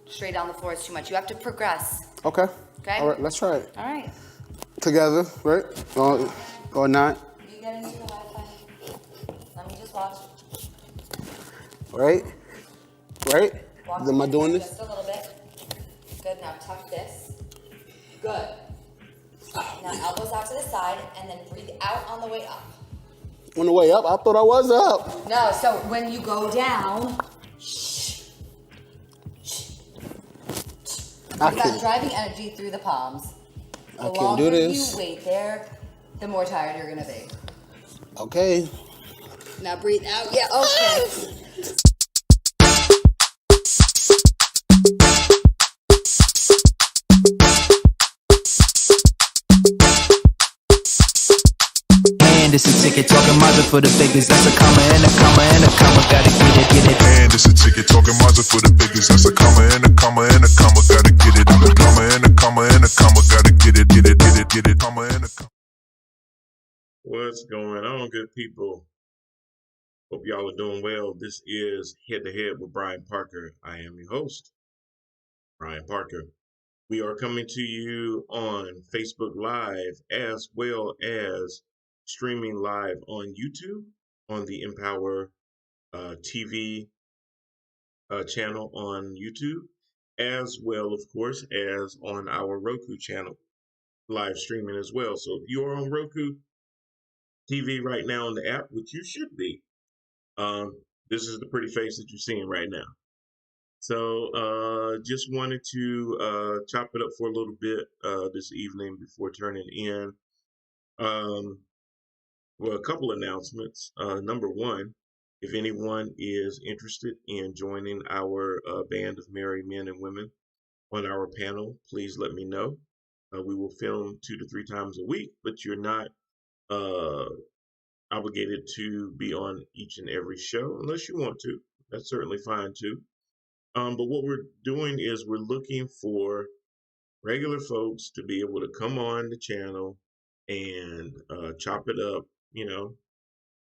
straight down the floor is too much. You have to progress. Okay. Okay? All right, let's try it. All right. Together, right? Or not. You get into the Wi-Fi. Let me just watch. Right? Right? Walk Am I your doing head this? just a little bit. Good. Now tuck this. Good. Now elbows out to the side, and then breathe out on the way up. On the way up? I thought I was up. No, so when you go down, I you got can't. driving energy through the palms. The I can't longer do this. you wait there, the more tired you're gonna be. Okay. Now breathe out. Yeah, okay. And it's a ticket talking Mazda for the biggest. That's a comma and a comma and a comma. Gotta get it. And it's a ticket talking Mazda for the biggest. That's a comma and a comma and a comma. Gotta get it. And a comma and a comma and a comma. Gotta get it. Comma and a comma. What's going on, good people? Hope y'all are doing well. This is Head to Head with Brian Parker. I am your host, Brian Parker. We are coming to you on Facebook Live as well as streaming live on YouTube on the NPower TV channel on YouTube, as well, of course, as on our Roku channel, live streaming as well. So if you are on Roku TV right now on the app, which you should be, this is the pretty face that you're seeing right now. So just wanted to chop it up for a little bit this evening before turning in. Well, a couple announcements. Number one, if anyone is interested in joining our band of merry men and women on our panel, please let me know. We will film 2 to 3 times a week, but you're not obligated to be on each and every show unless you want to. That's certainly fine too. But what we're doing is we're looking for regular folks to be able to come on the channel and chop it up,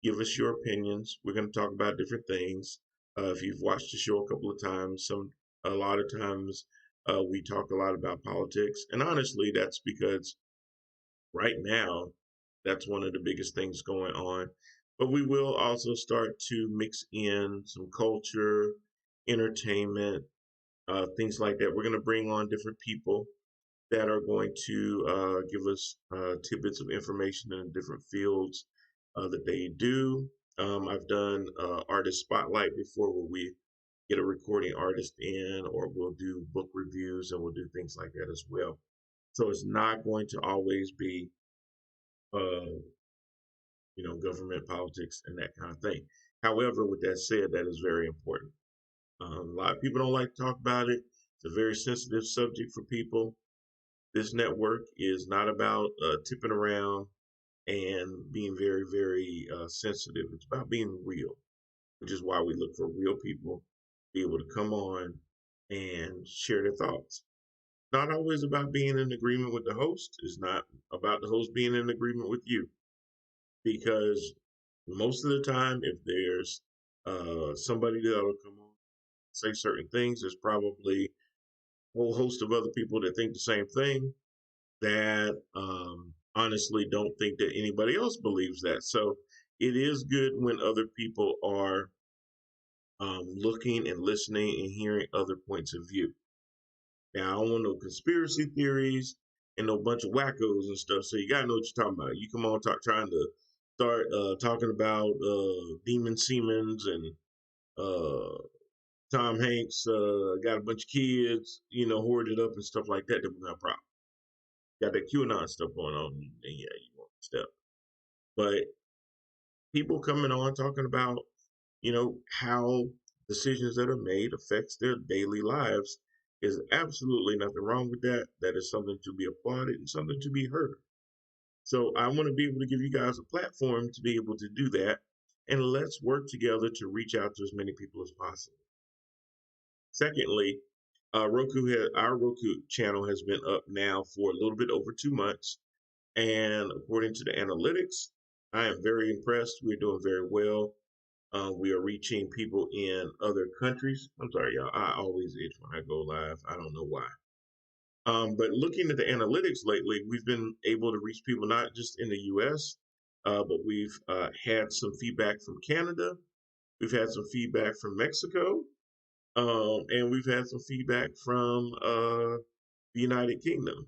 give us your opinions. We're going to talk about different things. If you've watched the show a couple of times, a lot of times we talk a lot about politics. And honestly, that's because right now, that's one of the biggest things going on. But we will also start to mix in some culture, entertainment, things like that. We're going to bring on different people that are going to give us tidbits of information in different fields that they do. I've done artist spotlight before where we get a recording artist in, or we'll do book reviews and we'll do things like that as well. So it's not going to always be government politics and that kind of thing. However, with that said, that is very important. A lot of people don't like to talk about it. It's a very sensitive subject for people. This network is not about tipping around and being very, very sensitive. It's about being real, which is why we look for real people to be able to come on and share their thoughts. Not always about being in agreement with the host. It's not about the host being in agreement with you. Because most of the time, if there's somebody that'll come on, say certain things, there's probably a whole host of other people that think the same thing that honestly don't think that anybody else believes that. So it is good when other people are looking and listening and hearing other points of view. Now, I don't want no conspiracy theories and no bunch of wackos and stuff. So you gotta know what you're talking about. You come on trying to start talking about Demon Siemens and Tom Hanks got a bunch of kids, hoarded up and stuff like that. Then we got a problem. Got that QAnon stuff going on, and yeah, you want stuff. But people coming on talking about, how decisions that are made affects their daily lives is absolutely nothing wrong with that. That is something to be applauded and something to be heard. So I want to be able to give you guys a platform to be able to do that. And let's work together to reach out to as many people as possible. Secondly, our Roku channel has been up now for a little bit over 2 months. And according to the analytics, I am very impressed. We're doing very well. We are reaching people in other countries. I'm sorry, y'all. I always itch when I go live. I don't know why. But looking at the analytics lately, we've been able to reach people not just in the US, but we've had some feedback from Canada. We've had some feedback from Mexico. And we've had some feedback from the United Kingdom,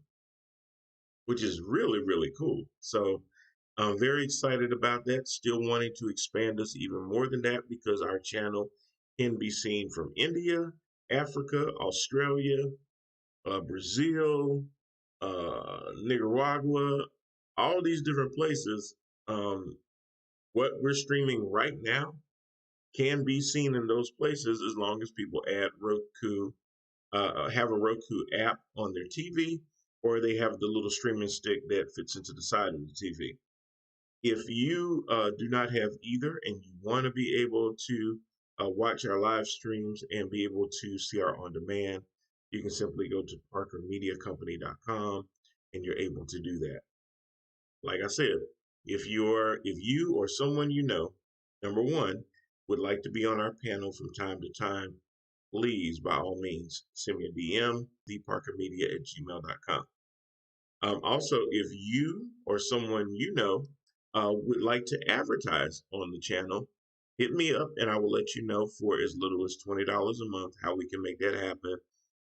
which is really, really cool. So I'm very excited about that. Still wanting to expand us even more than that because our channel can be seen from India, Africa, Australia, Brazil, Nicaragua, all these different places. What we're streaming right now can be seen in those places as long as people add Roku, have a Roku app on their TV, or they have the little streaming stick that fits into the side of the TV. If you do not have either and you want to be able to watch our live streams and be able to see our on demand, you can simply go to parkermediacompany.com and you're able to do that. Like I said, if you or someone you know, number one, would like to be on our panel from time to time, please, by all means, send me a DM, theparkermedia@gmail.com. Also, if you or someone you know would like to advertise on the channel, hit me up and I will let you know for as little as $20 a month how we can make that happen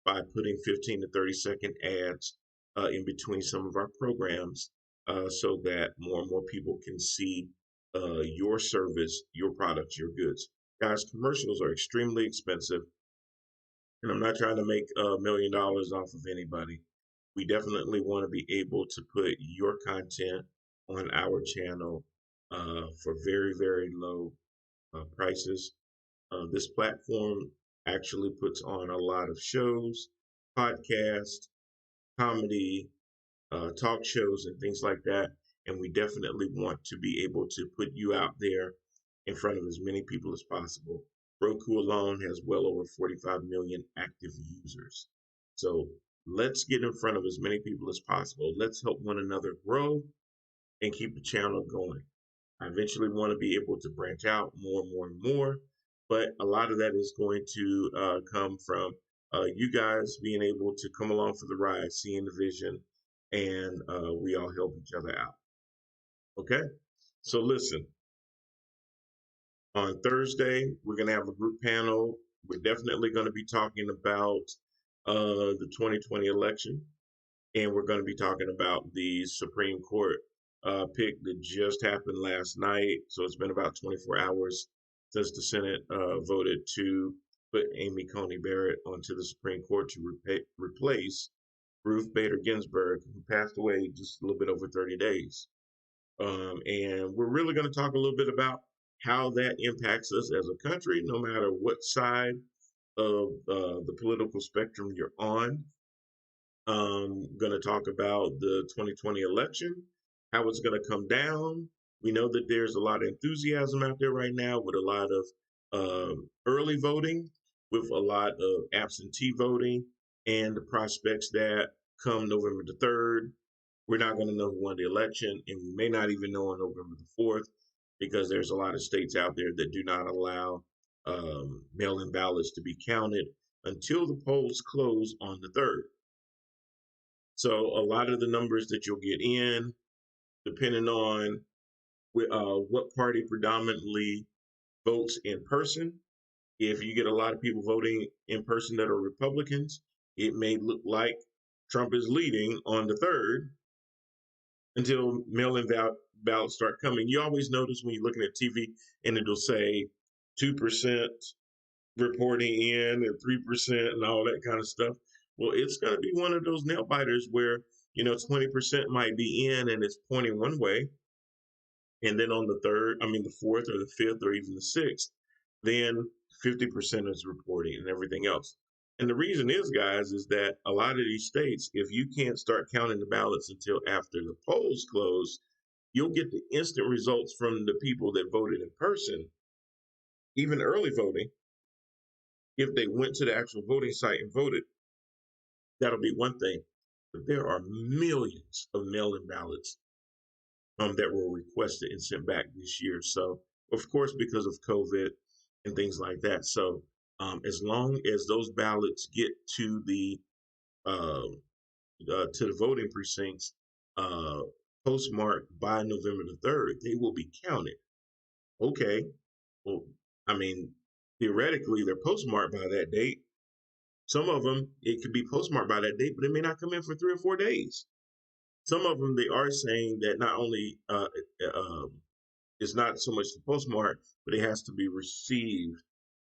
by putting 15 to 30-second ads in between some of our programs so that more and more people can see your service, your products, your goods. Guys, commercials are extremely expensive, and I'm not trying to make $1 million off of anybody. We definitely want to be able to put your content on our channel for very, very low prices. This platform actually puts on a lot of shows, podcasts, comedy, talk shows, and things like that. And we definitely want to be able to put you out there in front of as many people as possible. Roku alone has well over 45 million active users. So let's get in front of as many people as possible. Let's help one another grow and keep the channel going. I eventually want to be able to branch out more and more and more, but a lot of that is going to come from you guys being able to come along for the ride, seeing the vision, and we all help each other out. Okay? So listen, on Thursday, we're going to have a group panel. We're definitely going to be talking about the 2020 election, and we're going to be talking about the Supreme Court pick that just happened last night. So it's been about 24 hours since the Senate voted to put Amy Coney Barrett onto the Supreme Court to replace Ruth Bader Ginsburg, who passed away just a little bit over 30 days. And we're really going to talk a little bit about how that impacts us as a country, no matter what side of the political spectrum you're on. Going to talk about the 2020 election, how it's going to come down. We know that there's a lot of enthusiasm out there right now with a lot of early voting, with a lot of absentee voting, and the prospects that come November the 3rd, we're not going to know who won the election, and we may not even know on November the 4th because there's a lot of states out there that do not allow mail-in ballots to be counted until the polls close on the 3rd. So a lot of the numbers that you'll get in, depending on what party predominantly votes in person, if you get a lot of people voting in person that are Republicans, it may look like Trump is leading on the 3rd until mail-in ballots start coming. You always notice when you're looking at TV and it'll say 2% reporting in and 3% and all that kind of stuff. Well, it's going to be one of those nail biters where, 20% might be in and it's pointing one way. And then on the 4th or the 5th or even the 6th, then 50% is reporting and everything else. And the reason is, guys, is that a lot of these states, if you can't start counting the ballots until after the polls close, you'll get the instant results from the people that voted in person, even early voting. If they went to the actual voting site and voted, that'll be one thing. But there are millions of mail-in ballots that were requested and sent back this year. So of course, because of COVID and things like that. So as long as those ballots get uh, to the voting precincts uh, postmarked by November the 3rd, they will be counted. Okay, well, I mean, theoretically, they're postmarked by that date. Some of them, it could be postmarked by that date, but it may not come in for 3 or 4 days. Some of them, they are saying that not only it's not so much the postmark, but it has to be received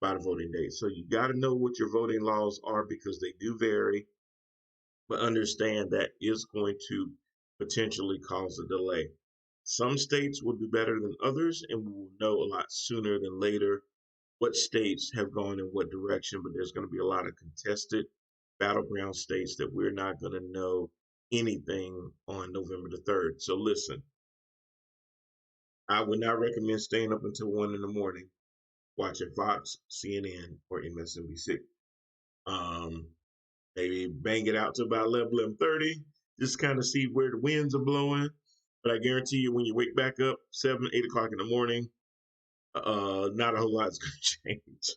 by the voting date. So you got to know what your voting laws are because they do vary, but understand that is going to potentially cause a delay. Some states will do better than others, and we will know a lot sooner than later what states have gone in what direction, but there's going to be a lot of contested battleground states that we're not going to know anything on November the 3rd. So listen, I would not recommend staying up until 1 in the morning watching Fox, CNN, or MSNBC. Um, Maybe bang it out to about 11:30, just kind of see where the winds are blowing. But I guarantee you, when you wake back up 7, 8 o'clock in the morning, not a whole lot's going to change.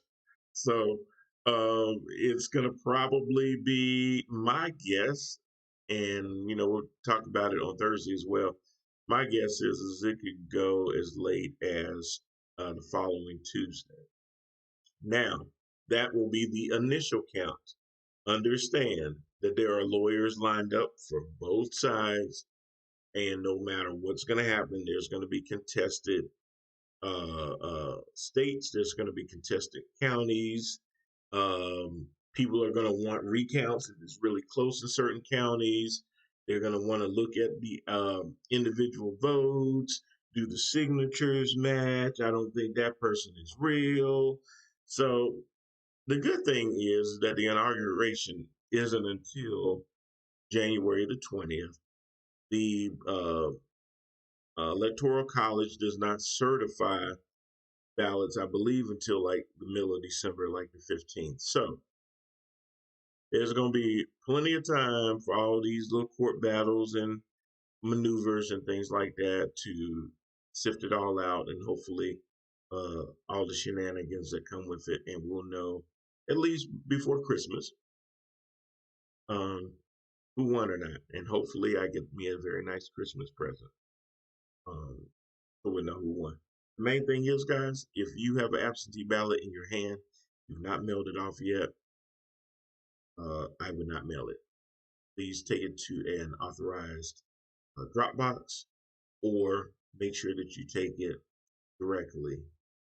So it's going to probably be my guess, and we'll talk about it on Thursday as well. My guess is it could go as late as the following Tuesday. Now, that will be the initial count. Understand that there are lawyers lined up for both sides, and no matter what's going to happen, there's going to be contested states, there's going to be contested counties. People are going to want recounts if it's really close in certain counties. They're going to want to look at the individual votes. Do the signatures match? I don't think that person is real. So the good thing is that the inauguration isn't until January the 20th. The Electoral College does not certify ballots, I believe, until like the middle of December, like the 15th. So there's going to be plenty of time for all these little court battles and maneuvers and things like that to sift it all out, and hopefully all the shenanigans that come with it, and we'll know at least before Christmas um, who won or not. And hopefully I get me a very nice Christmas present. So we'll know who won. The main thing is, guys, if you have an absentee ballot in your hand, you've not mailed it off yet, I would not mail it. Please take it to an authorized drop box, or make sure that you take it directly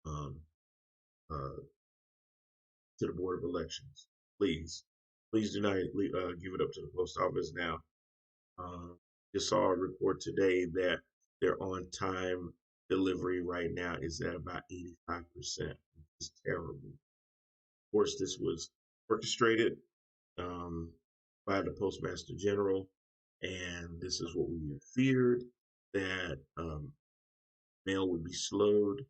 um, uh, to the Board of Elections. Please do not give it up to the post office now. Just saw a report today that their on-time delivery right now is at about 85%, which is terrible. Of course, this was orchestrated by the Postmaster General, and this is what we feared, that mail would be slowed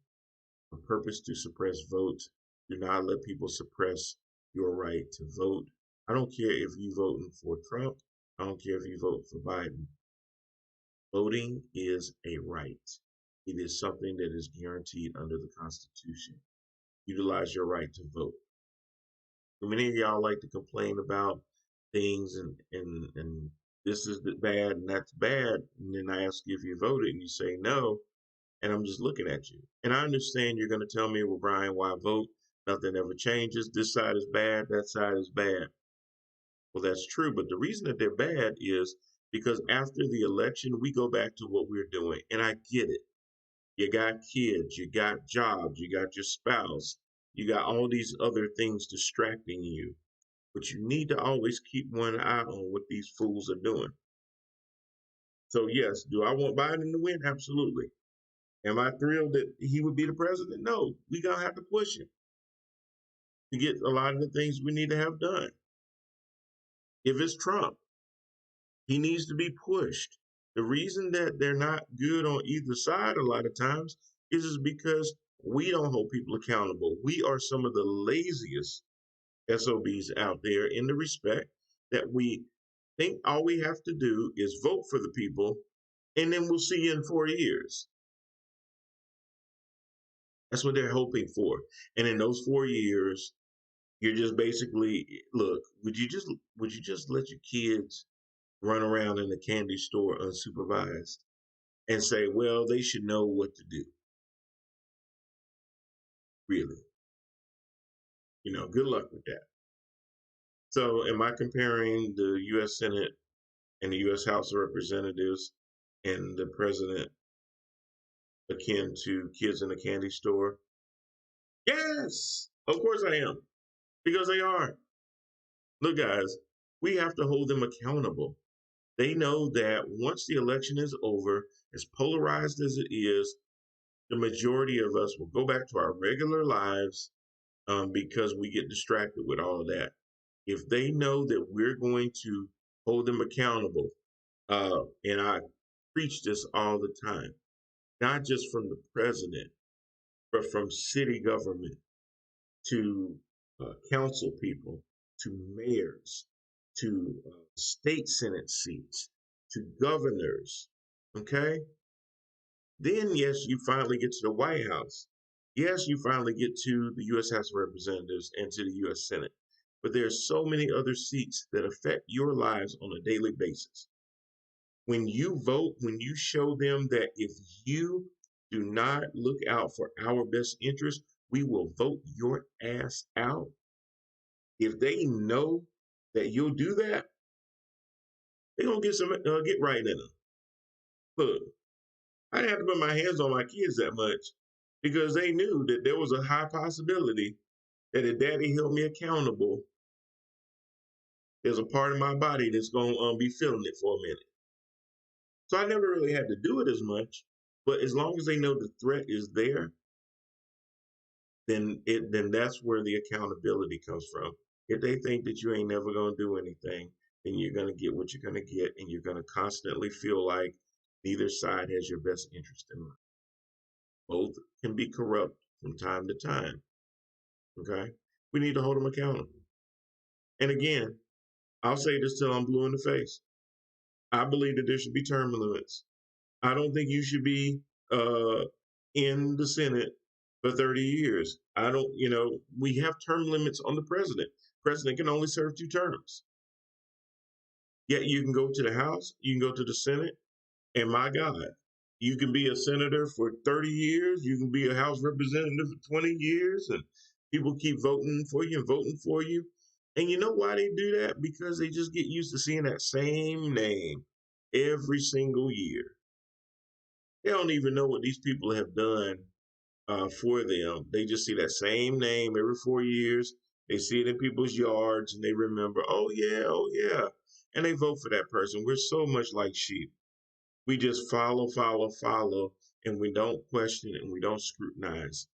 on purpose to suppress votes. Do not let people suppress your right to vote. I don't care if you voting for Trump. I don't care if you vote for Biden. Voting is a right. It is something that is guaranteed under the Constitution. Utilize your right to vote. Many of y'all like to complain about things and this is bad and that's bad. And then I ask you if you voted and you say no, and I'm just looking at you. And I understand you're going to tell me, well, Brian, why vote? Nothing ever changes. This side is bad, that side is bad. Well, that's true. But the reason that they're bad is because after the election, we go back to what we're doing. And I get it. You got kids, you got jobs, you got your spouse, you got all these other things distracting you. But you need to always keep one eye on what these fools are doing. So, yes, do I want Biden to win? Absolutely. Am I thrilled that he would be the president? No, we're going to have to push him to get a lot of the things we need to have done. If it's Trump, he needs to be pushed. The reason that they're not good on either side a lot of times is because we don't hold people accountable. We are some of the laziest SOBs out there, in the respect that we think all we have to do is vote for the people, and then we'll see you in 4 years. That's what they're hoping for. And in those 4 years, you're just basically, look, would you just let your kids run around in the candy store unsupervised and say, well, they should know what to do? Really? Good luck with that. So am I comparing the US Senate and the US House of Representatives and the president akin to kids in a candy store? Yes, of course I am, because they are. Look, guys, we have to hold them accountable. They know that once the election is over, as polarized as it is, the majority of us will go back to our regular lives because we get distracted with all of that. If they know that we're going to hold them accountable, and I preach this all the time, not just from the president, but from city government to council people, to mayors, to state senate seats, to governors, okay? Then, yes, you finally get to the White House. Yes, you finally get to the U.S. House of Representatives and to the U.S. Senate. But there's so many other seats that affect your lives on a daily basis. When you vote, when you show them that if you do not look out for our best interest, we will vote your ass out. If they know that you'll do that, they're gonna get right in them. Look, I didn't have to put my hands on my kids that much because they knew that there was a high possibility that if daddy held me accountable, there's a part of my body that's gonna be feeling it for a minute. So I never really had to do it as much, but as long as they know the threat is there, then that's where the accountability comes from. If they think that you ain't never gonna do anything, then you're gonna get what you're gonna get, and you're gonna constantly feel like neither side has your best interest in mind. Both can be corrupt from time to time. Okay, we need to hold them accountable. And again, I'll say this till I'm blue in the face. I believe that there should be term limits. I don't think you should be in the Senate for 30 years. I don't, we have term limits on the president. President can only serve 2 terms. Yet you can go to the House, you can go to the Senate, and my God, you can be a senator for 30 years, you can be a House representative for 20 years, and people keep voting for you and voting for you. And you know why they do that? Because they just get used to seeing that same name every single year. They don't even know what these people have done for them. They just see that same name every 4 years. They see it in people's yards and they remember, oh yeah. And they vote for that person. We're so much like sheep. We just follow, and we don't question and we don't scrutinize.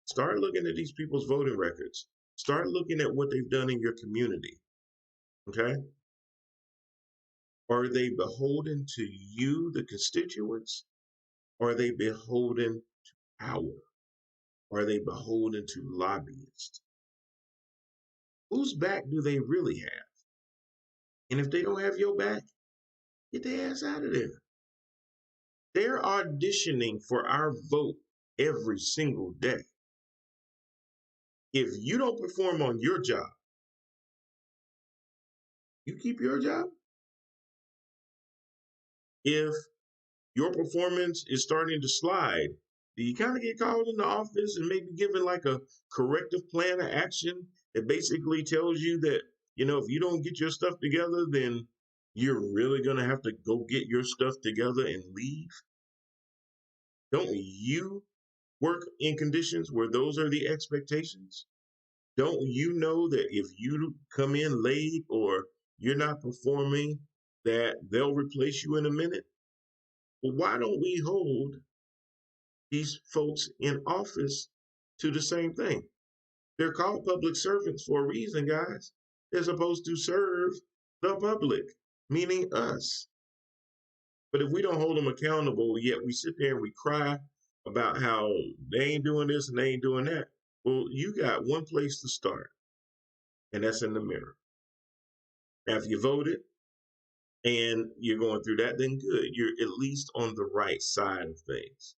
Start looking at these people's voting records. Start looking at what they've done in your community. Okay? Are they beholden to you, the constituents? Or are they beholden to power? Are they beholden to lobbyists? Whose back do they really have? And if they don't have your back, get their ass out of there. They're auditioning for our vote every single day. If you don't perform on your job, you keep your job. If your performance is starting to slide, do you kind of get called in the office and maybe given like a corrective plan of action that basically tells you that, if you don't get your stuff together, then you're really going to have to go get your stuff together and leave? Don't you work in conditions where those are the expectations? Don't you know that if you come in late or you're not performing, that they'll replace you in a minute? Well, why don't we hold these folks in office to the same thing? They're called public servants for a reason, guys. They're supposed to serve the public, meaning us. But if we don't hold them accountable, yet we sit there and we cry about how they ain't doing this and they ain't doing that, well, you got one place to start, and that's in the mirror. Now, if you voted and you're going through that, then good. You're at least on the right side of things.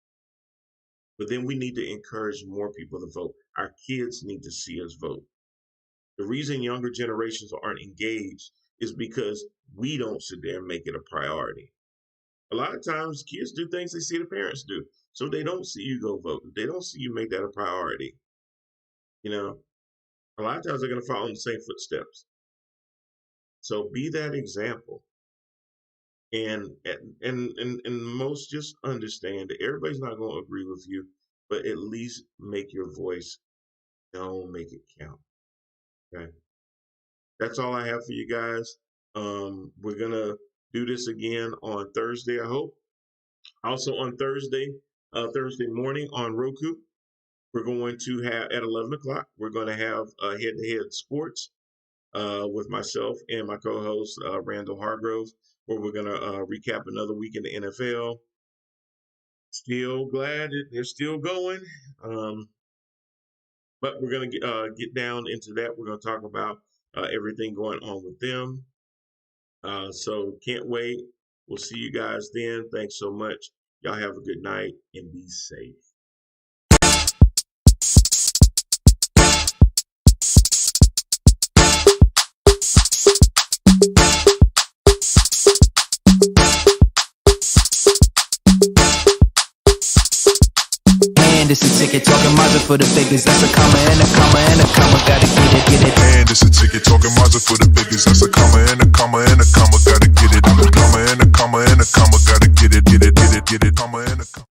But then we need to encourage more people to vote. Our kids need to see us vote. The reason younger generations aren't engaged is because we don't sit there and make it a priority. A lot of times kids do things they see the parents do. So they don't see you go vote. They don't see you make that a priority. You know, a lot of times they're going to follow in the same footsteps. So be that example. And most just understand that everybody's not going to agree with you, but at least make your voice known, make it count. Okay. That's all I have for you guys. We're gonna do this again on Thursday, I hope. Also on Thursday morning on Roku, we're going to have at 11 o'clock. We're going to have head-to-head sports with myself and my co-host Randall Hargrove, where we're going to recap another week in the NFL. Still glad that they're still going, but we're going to get down into that. We're going to talk about everything going on with them. So can't wait. We'll see you guys then. Thanks so much. Y'all have a good night and be safe. And it's a ticket talking Mazda for the figures. That's a comma and a comma and a comma. Gotta get it. And it's a ticket talking Mazda for the biggest. That's a comma and a comma and a comma. Gotta get it. A comma and a comma and a comma. Gotta get it. Comma and a comma.